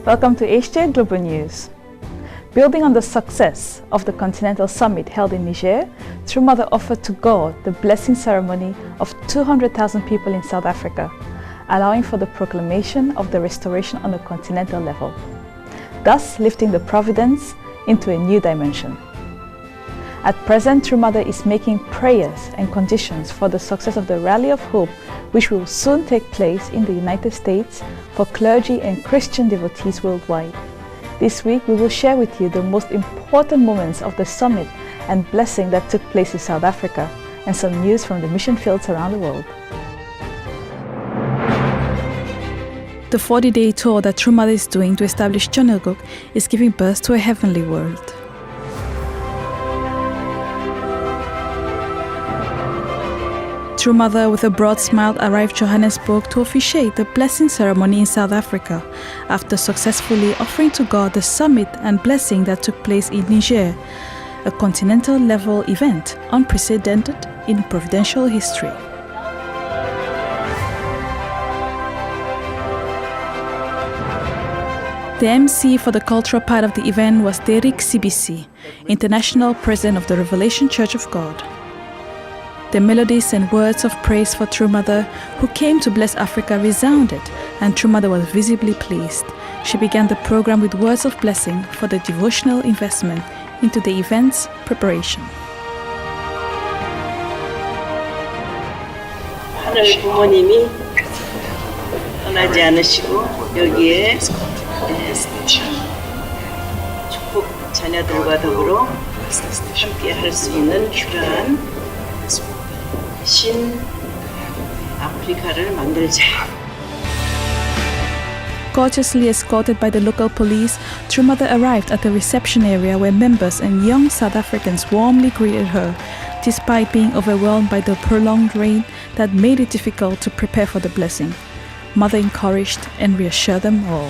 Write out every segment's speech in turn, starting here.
Welcome to HJ Global News. Building on the success of the Continental Summit held in Niger, True Mother offered to God the blessing ceremony of 200,000 people in South Africa, allowing for the proclamation of the restoration on a continental level, thus lifting the providence into a new dimension. At present, True Mother is making prayers and conditions for the success of the Rally of Hope, which will soon take place in the United States for clergy and Christian devotees worldwide. This week, we will share with you the most important moments of the summit and blessing that took place in South Africa, and some news from the mission fields around the world. The 40-day tour that True Mother is doing to establish HyoJeong is giving birth to a heavenly world. True Mother, with a broad smile, arrived Johannesburg to officiate the blessing ceremony in South Africa, after successfully offering to God the summit and blessing that took place in Niger, a continental-level event unprecedented in providential history. The MC for the cultural part of the event was Derek CBC, International President of the Revelation Church of God. The melodies and words of praise for True Mother, who came to bless Africa, resounded, and True Mother was visibly pleased. She began the program with words of blessing for the devotional investment into the event's preparation. 하늘 부모님이 떠나지 않으시고 여기에 축복 자녀들과 더불어 함께 할 수 있는 그러한 신 아프리카를 만들자. Gorgeously escorted by the local police, True Mother arrived at the reception area where members and young South Africans warmly greeted her, despite being overwhelmed by the prolonged rain that made it difficult to prepare for the blessing. Mother encouraged and reassured them all.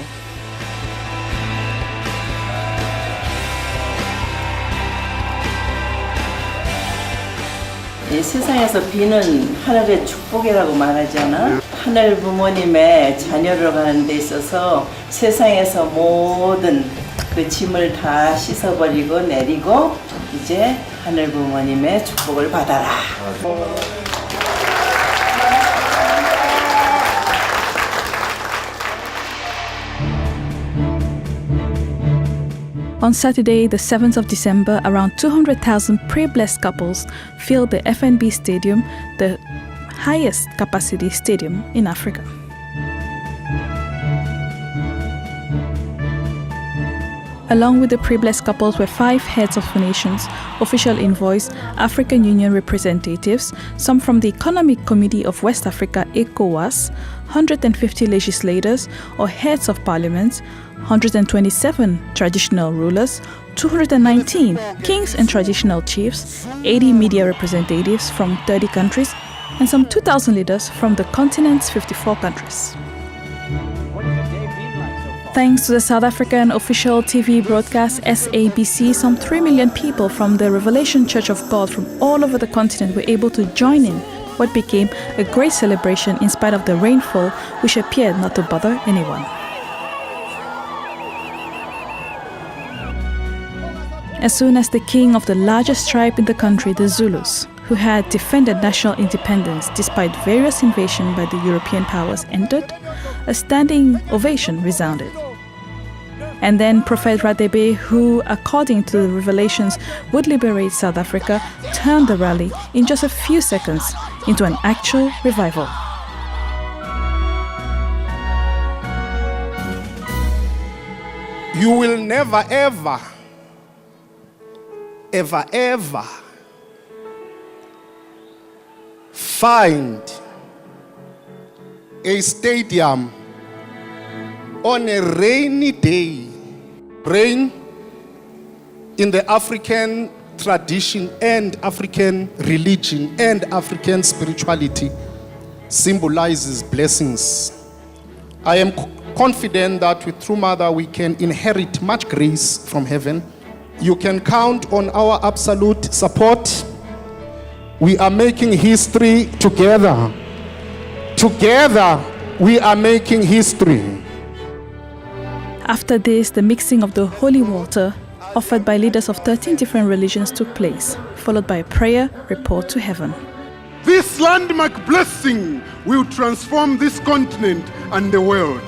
이 세상에서 비는 하늘의 축복이라고 말하잖아. 하늘 부모님의 자녀로 가는 데 있어서 세상에서 모든 그 짐을 다 씻어버리고 내리고 이제 하늘 부모님의 축복을 받아라. On Saturday, the 7th of December, around 200,000 prayer-blessed couples filled the FNB Stadium, the highest capacity stadium in Africa. Along with the prayer-blessed couples were 5 heads of nations, official envoys, African Union representatives, some from the Economic Committee of West Africa, ECOWAS, 150 legislators or heads of parliaments, 127 traditional rulers, 219 kings and traditional chiefs, 80 media representatives from 30 countries, and some 2,000 leaders from the continent's 54 countries. Thanks to the South African official TV broadcast SABC, some 3 million people from the Revelation Church of God from all over the continent were able to join in what became a great celebration in spite of the rainfall, which appeared not to bother anyone. As soon as the king of the largest tribe in the country, the Zulus, who had defended national independence despite various invasions by the European powers, entered, a standing ovation resounded. And then Prophet Radebe, who, according to the revelations, would liberate South Africa, turned the rally in just a few seconds into an actual revival. You will never ever find a stadium on a rainy day. Rain in the African tradition and African religion and African spirituality symbolizes blessings. I am confident that with True Mother we can inherit much grace from heaven. You can count on our absolute support. We are making history together. Together we are making history. After this, the mixing of the holy water offered by leaders of 13 different religions took place, followed by a prayer report to heaven. This landmark blessing will transform this continent and the world.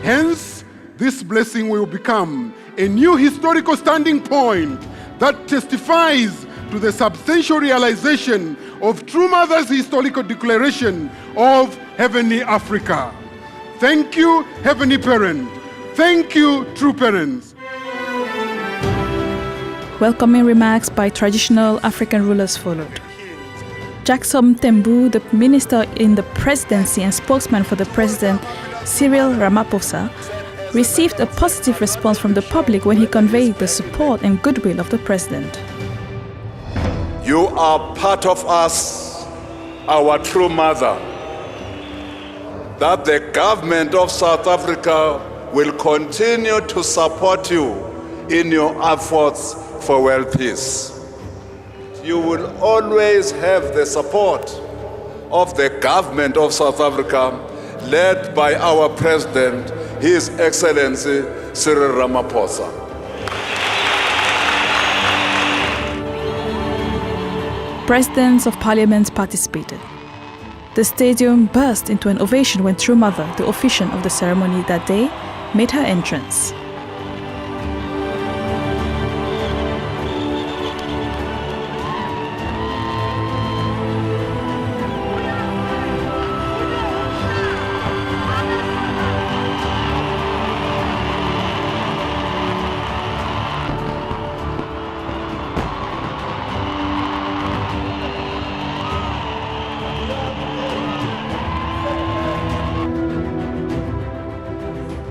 Hence, this blessing will become a new historical standing point that testifies to the substantial realization of True Mother's historical declaration of Heavenly Africa. Thank you, Heavenly Parent. Thank you, True Parents. Welcoming remarks by traditional African rulers followed. Jackson Tembu, the minister in the presidency and spokesman for the president, Cyril Ramaphosa, received a positive response from the public when he conveyed the support and goodwill of the president. You are part of us, our true mother. That the government of South Africa will continue to support you in your efforts for world peace. You will always have the support of the government of South Africa, led by our President, His Excellency Cyril Ramaphosa. Presidents of parliaments participated. The stadium burst into an ovation when True Mother, the officiant of the ceremony that day, made her entrance.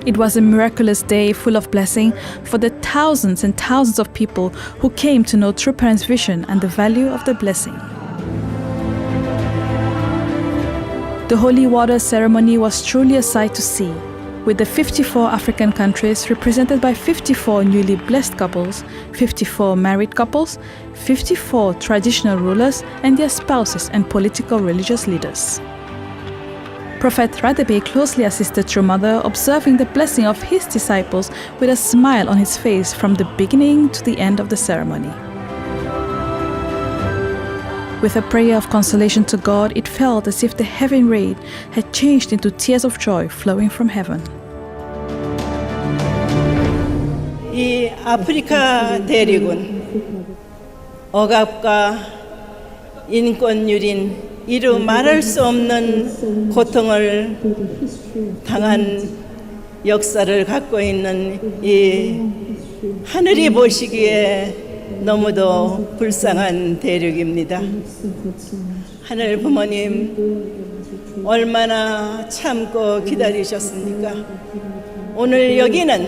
It was a miraculous day full of blessing for the thousands and thousands of people who came to know True Parents' vision and the value of the blessing. The holy water ceremony was truly a sight to see, with the 54 African countries represented by 54 newly blessed couples, 54 married couples, 54 traditional rulers and their spouses and political religious leaders. Prophet Radebe closely assisted True Mother, observing the blessing of his disciples with a smile on his face from the beginning to the end of the ceremony. With a prayer of consolation to God, it felt as if the heaven rain had changed into tears of joy flowing from heaven. 이 아프리카 대륙은 억압과 인권유린 이루 말할 수 없는 고통을 당한 역사를 갖고 있는 이 하늘이 보시기에 너무도 불쌍한 대륙입니다. 하늘 부모님 얼마나 참고 기다리셨습니까? 오늘 여기는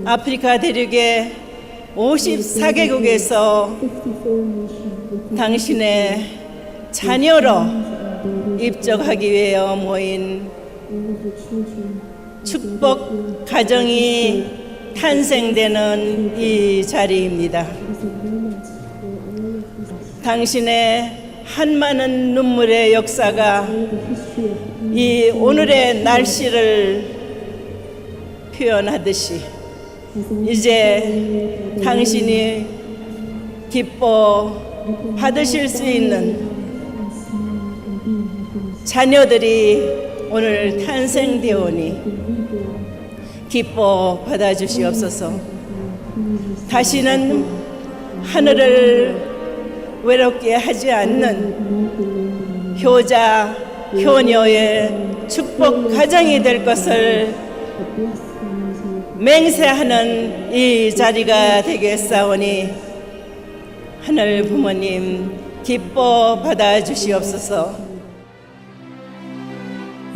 아프리카 대륙의 54개국에서 당신의 자녀로 입적하기 위해 모인 축복 가정이 탄생되는 이 자리입니다. 당신의 한많은 눈물의 역사가 이 오늘의 날씨를 표현하듯이 이제 당신이 기뻐 받으실 수 있는 자녀들이 오늘 탄생되오니 기뻐 받아주시옵소서. 다시는 하늘을 외롭게 하지 않는 효자, 효녀의 축복 가정이 될 것을 맹세하는 이 자리가 되겠사오니 하늘 부모님 기뻐 받아주시옵소서.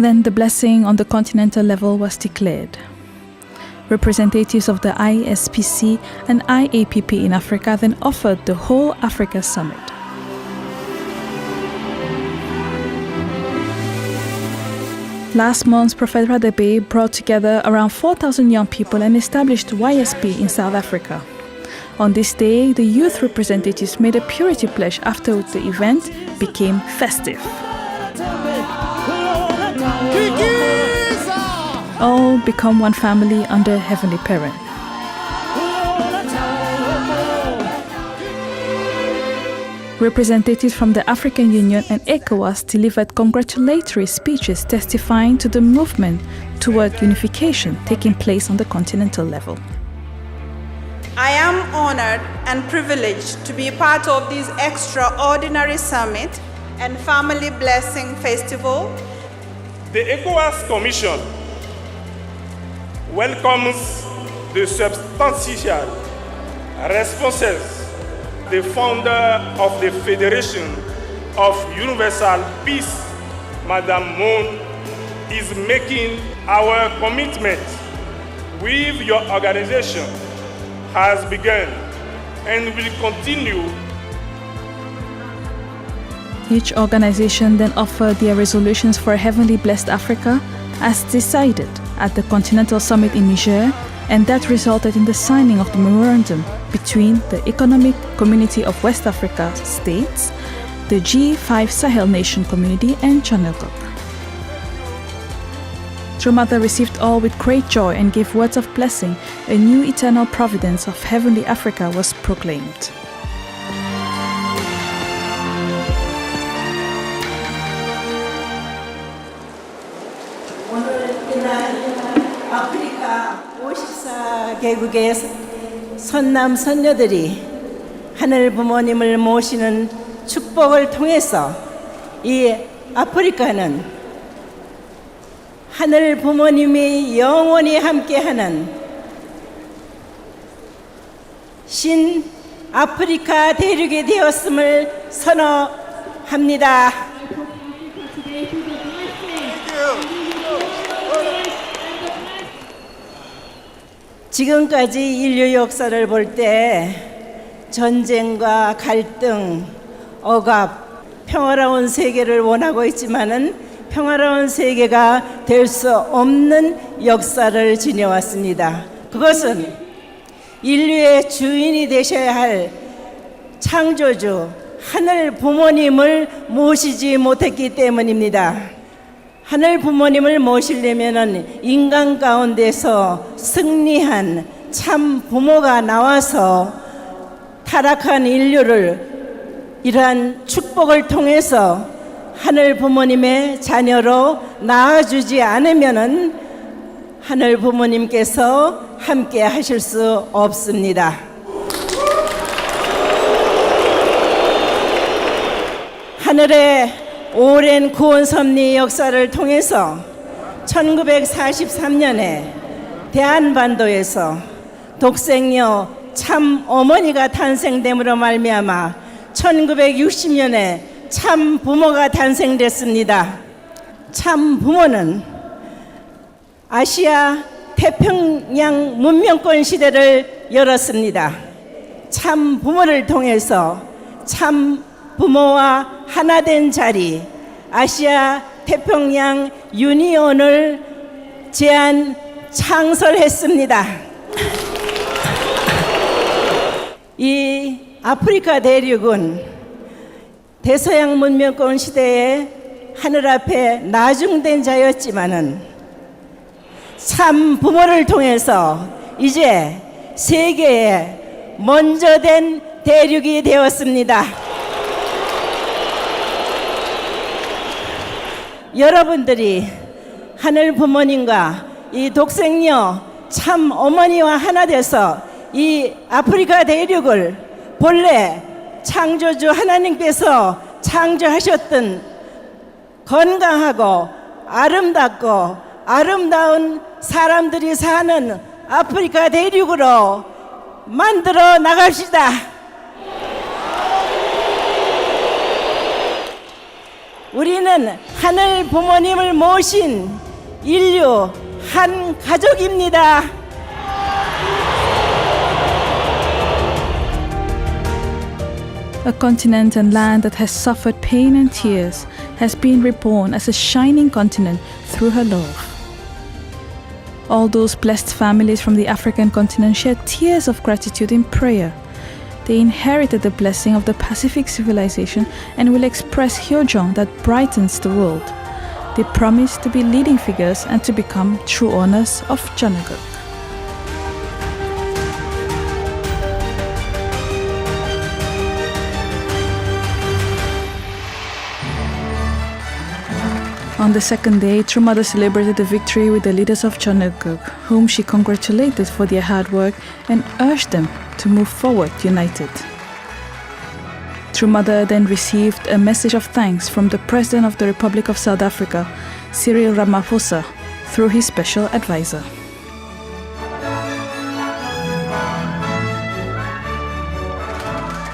Then the blessing on the continental level was declared. Representatives of the ISPC and IAPP in Africa then offered the whole Africa Summit. Last month, Prophet Radebe brought together around 4,000 young people and established YSP in South Africa. On this day, the youth representatives made a purity pledge after which the event became festive. all become one family under Heavenly Parent. Representatives from the African Union and ECOWAS delivered congratulatory speeches testifying to the movement toward unification taking place on the continental level. I am honored and privileged to be part of this extraordinary summit and family blessing festival. The ECOWAS Commission welcomes the substantial responses the founder of the Federation of Universal Peace, Madame Moon, is making. Our commitment with your organization has begun and will continue. Each organization then offered their resolutions for a heavenly blessed Africa as decided at the Continental Summit in Niger, and that resulted in the signing of the memorandum between the Economic Community of West Africa states, the G5 Sahel Nation Community, and Continental. True Mother received all with great joy and gave words of blessing. A new eternal providence of heavenly Africa was proclaimed. 아프리카 54개국의 선남 선녀들이 하늘 부모님을 모시는 축복을 통해서 이 아프리카는 하늘 부모님이 영원히 함께하는 신 아프리카 대륙이 되었음을 선언합니다. 지금까지 인류 역사를 볼 때 전쟁과 갈등, 억압, 평화로운 세계를 원하고 있지만은 평화로운 세계가 될 수 없는 역사를 지녀왔습니다. 그것은 인류의 주인이 되셔야 할 창조주 하늘 부모님을 모시지 못했기 때문입니다. 하늘 부모님을 모시려면은 인간 가운데서 승리한 참 부모가 나와서 타락한 인류를 이러한 축복을 통해서 하늘 부모님의 자녀로 낳아주지 않으면은 하늘 부모님께서 함께 하실 수 없습니다. 하늘의 오랜 구원 섭리 역사를 통해서 1943년에 대한반도에서 독생녀 참 어머니가 탄생됨으로 말미암아 1960년에 참 부모가 탄생됐습니다. 참 부모는 아시아 태평양 문명권 시대를 열었습니다. 참 부모를 통해서 참 부모와 하나 된 자리 아시아 태평양 유니온을 창설했습니다. 이 아프리카 대륙은 대서양 문명권 시대에 하늘 앞에 나중된 자였지만은 참 부모를 통해서 이제 세계에 먼저 된 대륙이 되었습니다. 여러분들이 하늘 부모님과 이 독생녀 참 어머니와 하나 돼서 이 아프리카 대륙을 본래 창조주 하나님께서 창조하셨던 건강하고 아름답고 아름다운 사람들이 사는 아프리카 대륙으로 만들어 나갑시다. 우리는 하늘 부모님을 모신 인류 한 가족입니다. A continent and land that has suffered pain and tears has been reborn as a shining continent through her love. All those blessed families from the African continent shed tears of gratitude in prayer. They inherited the blessing of the Pacific civilization and will express HyoJeong that brightens the world. they promise to be leading figures and to become true owners of Jeongeuk. On the second day, True Mother celebrated the victory with the leaders of Jeongeuk, whom she congratulated for their hard work and urged them to move forward united. True Mother then received a message of thanks from the President of the Republic of South Africa, Cyril Ramaphosa, through his special advisor.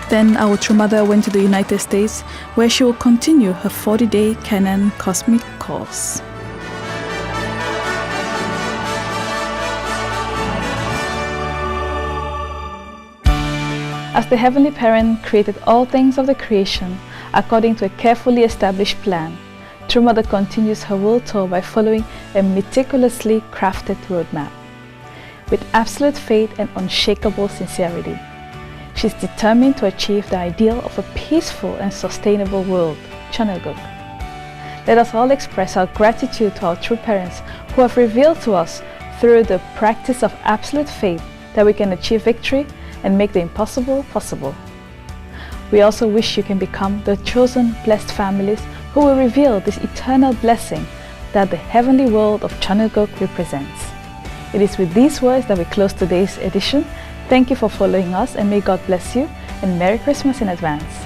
Then our True Mother went to the United States, where she will continue her 40-day Canaan Cosmic course. As the Heavenly Parent created all things of the creation according to a carefully established plan, True Mother continues her world tour by following a meticulously crafted roadmap. With absolute faith and unshakable sincerity, she's determined to achieve the ideal of a peaceful and sustainable world, Jeongeuk. Let us all express our gratitude to our true parents who have revealed to us through the practice of absolute faith that we can achieve victory and make the impossible possible. We also wish you can become the chosen, blessed families who will reveal this eternal blessing that the heavenly world of Jeongeuk represents. It is with these words that we close today's edition. Thank you for following us, and may God bless you, and Merry Christmas in advance.